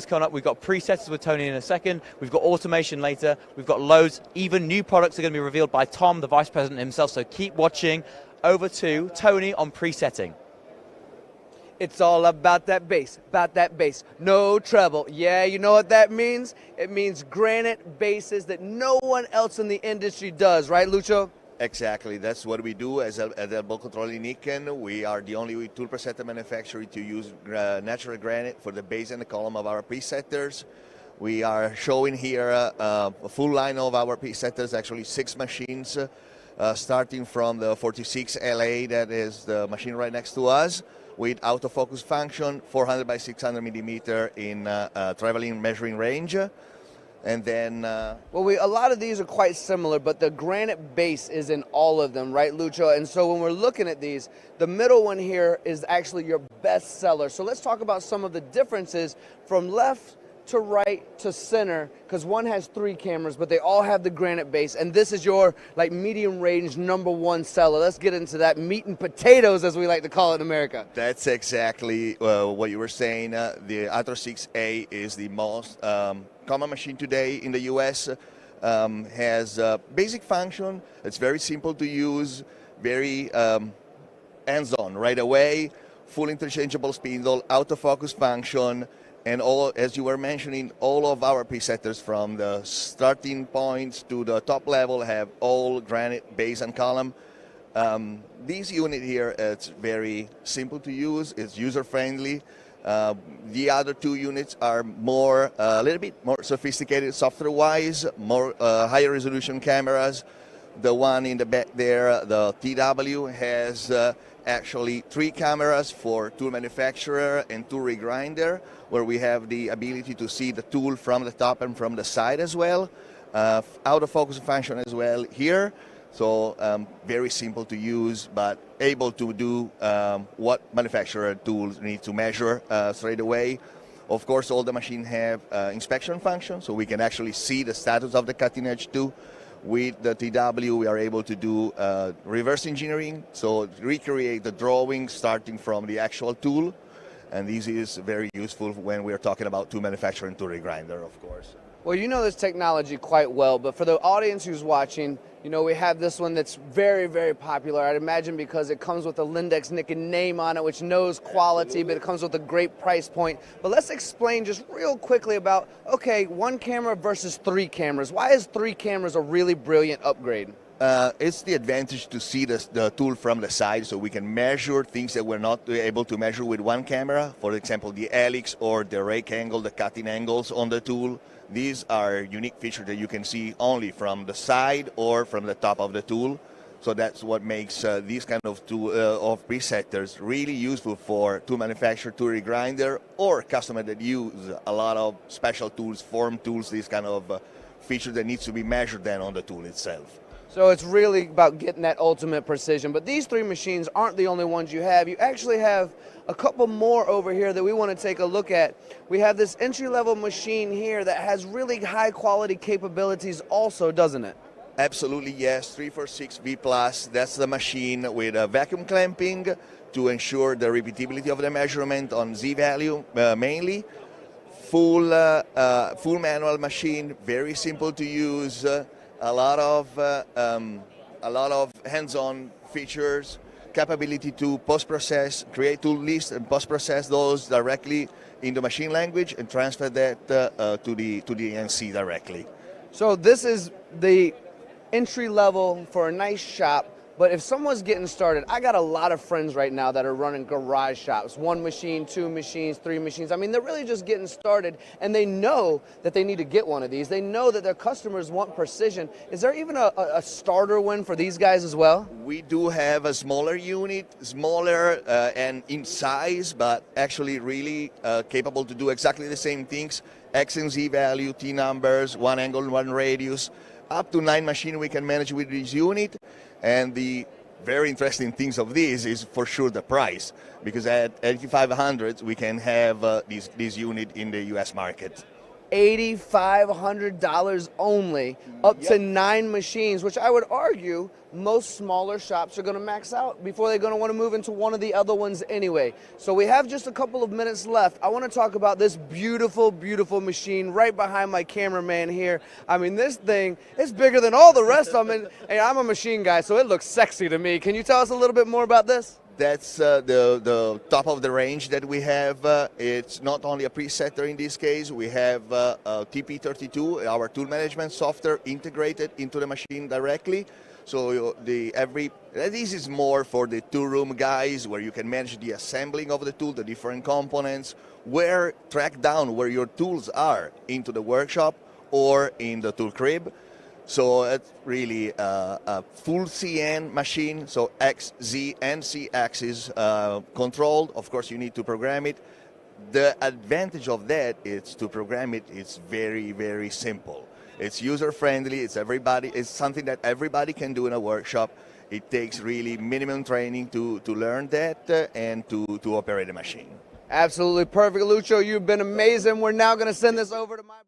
Coming up, we've got presets with Tony in a second, we've got automation later, we've got loads, even new products are going to be revealed by Tom, the Vice President himself, so keep watching. Over to Tony on presetting. It's all about that bass, no treble. Yeah, you know what that means? It means granite basses that no one else in the industry does, right, Lucho? Exactly, that's what we do at Elbo Controlli NIKKEN. We are the only tool presetter manufacturer to use natural granite for the base and the column of our presetters. We are showing here a full line of our presetters, actually 6 machines, starting from the 46LA, that is the machine right next to us, with autofocus function, 400 by 600 millimeter in traveling measuring range. And then, well, a lot of these are quite similar, but the granite base is in all of them, right, Lucho? And so when we're looking at these, the middle one here is actually your best seller. So let's talk about some of the differences from left to right to center, because one has 3 cameras, but they all have the granite base, and this is your like medium range #1 seller. Let's get into that meat and potatoes, as we like to call it in America. That's exactly what you were saying. The Atro 6A is the most common machine today in the US. Has a basic function. It's very simple to use, very hands-on right away, full interchangeable spindle, autofocus function, and all, as you were mentioning, all of our presetters from the starting points to the top level have all granite base and column. This unit here, it's very simple to use, it's user-friendly. The other 2 units are more, a little bit more sophisticated software-wise, more higher resolution cameras. The one in the back there, the TW, has actually 3 cameras for tool manufacturer and tool regrinder, where we have the ability to see the tool from the top and from the side as well. Autofocus function as well here. So very simple to use, but able to do what manufacturer tools need to measure straight away. Of course, all the machines have inspection function, so we can actually see the status of the cutting edge too. With the TW, we are able to do reverse engineering, so recreate the drawing starting from the actual tool. And this is very useful when we're talking about tool manufacturer and tool regrinder, of course. Well, you know this technology quite well, but for the audience who's watching, you know, we have this one that's very, very popular. I'd imagine because it comes with the Lyndex NIKKEN name on it, which knows quality, but it comes with a great price point. But let's explain just real quickly about, okay, 1 camera versus 3 cameras. Why is 3 cameras a really brilliant upgrade? It's the advantage to see the tool from the side, so we can measure things that we're not able to measure with 1 camera. For example, the helix or the rake angle, the cutting angles on the tool. These are unique features that you can see only from the side or from the top of the tool. So that's what makes these kind of presetters really useful for tool manufacturer, tool regrinder, or customer that use a lot of special tools, form tools, these kind of features that needs to be measured then on the tool itself. So it's really about getting that ultimate precision. But these 3 machines aren't the only ones you have. You actually have a couple more over here that we want to take a look at. We have this entry-level machine here that has really high-quality capabilities also, doesn't it? Absolutely, yes. 346V+, that's the machine with vacuum clamping to ensure the repeatability of the measurement on Z value mainly. Full manual machine, very simple to use. A lot of hands-on features, capability to post-process, create tool lists and post-process those directly in the machine language and transfer that to the NC directly. So this is the entry level for a nice shop. But if someone's getting started, I got a lot of friends right now that are running garage shops, 1 machine, 2 machines, 3 machines. I mean, they're really just getting started, and they know that they need to get one of these. They know that their customers want precision. Is there even a starter one for these guys as well? We do have a smaller unit, smaller and in size, but actually really capable to do exactly the same things. X and Z value, T numbers, 1 angle, 1 radius. Up to 9 machines we can manage with this unit. And the very interesting things of this is for sure the price, because at $8,500 we can have this unit in the US market. $8,500 only, up to 9 machines, which I would argue most smaller shops are going to max out before they're going to want to move into one of the other ones anyway. So we have just a couple of minutes left. I want to talk about this beautiful, beautiful machine right behind my cameraman here. I mean, this thing is bigger than all the rest of them, and I'm a machine guy, so it looks sexy to me. Can you tell us a little bit more about this? That's the top of the range that we have. It's not only a presetter in this case. We have TP32, our tool management software, integrated into the machine directly. So this is more for the two-room guys, where you can manage the assembling of the tool, the different components, track down where your tools are into the workshop or in the tool crib. So it's really a full CN machine, so X, Z, and C axis controlled. Of course, you need to program it. The advantage of that is to program it. It's very, very simple. It's user-friendly. It's something that everybody can do in a workshop. It takes really minimum training to learn that and to operate a machine. Absolutely perfect, Lucio. You've been amazing. We're now going to send this over to my